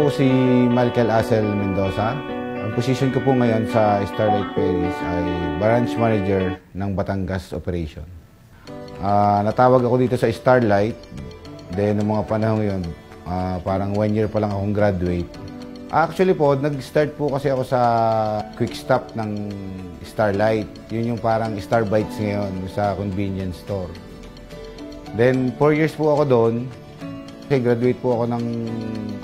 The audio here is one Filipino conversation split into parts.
po si Michael Asel Mendoza. Ang position ko po ngayon sa Starlight Ferries ay Branch Manager ng Batangas Operation. Natawag ako dito sa Starlight. Then, noong mga panahon yun, parang 1 year pa lang akong graduate. Actually po, nag-start po kasi ako sa quick stop ng Starlight. Yun yung parang Starbites ngayon sa convenience store. Then, 4 years po ako doon. Kasi graduate po ako ng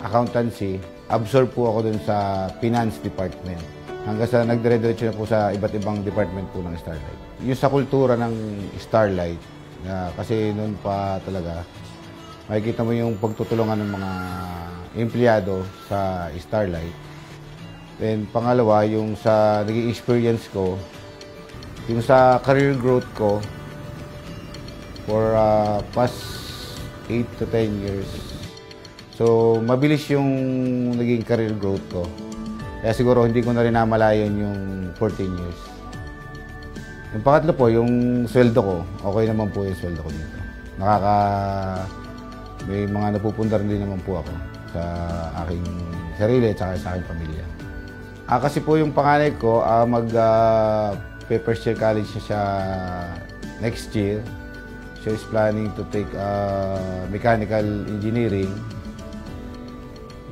accountancy. Absorb po ako doon sa finance department. Hanggang sa nagdire-diretso na po sa iba't ibang department po ng Starlight. Yung sa kultura ng Starlight, kasi noon pa talaga, makikita mo yung pagtutulungan ng mga empleyado sa Starlight. Then, pangalawa, yung sa naging experience ko, yung sa career growth ko, for past 8 to 10 years. So, mabilis yung naging career growth ko. Kaya siguro hindi ko na rin namalayan yung 14 years. Yung pangatlo po, yung sweldo ko. Okay naman po yung sweldo ko dito. May mga napupundar din naman po ako sa aking sarili at sa aking pamilya. Kasi po yung panganay ko, first year college siya next year. She is planning to take mechanical engineering.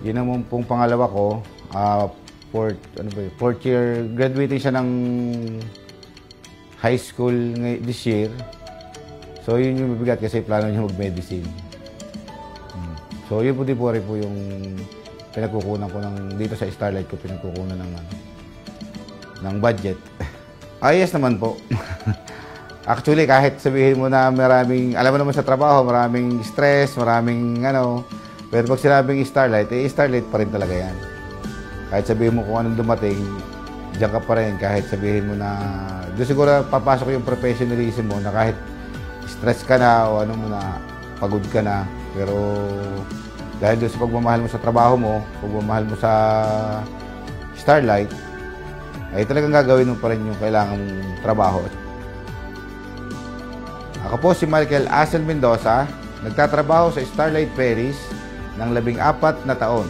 Yun naman pong pangalawa ko, fourth year, graduating siya ng high school this year. So yun yung mabigat kasi plano niya mag-medicine. So yun po din po rin po yung pinagkukunan ko dito sa Starlight ko, pinagkukunan ng budget. Yes naman po. Actually, kahit sabihin mo na alam mo naman sa trabaho, maraming stress, pero pag sinabing Starlight, Starlight pa rin talaga yan. Kahit sabihin mo kung anong dumating, diyan ka pa rin. Kahit sabihin mo na, doon siguro papasok yung professionalism mo na kahit stress ka na o pagod ka na. Pero dahil doon sa pagmamahal mo sa trabaho mo, pagmamahal mo sa Starlight, ay talagang gagawin mo pa rin yung kailangan mong trabaho. Ako po si Michael Asel Mendoza, nagtatrabaho sa Starlight Ferries ng 14 na taon.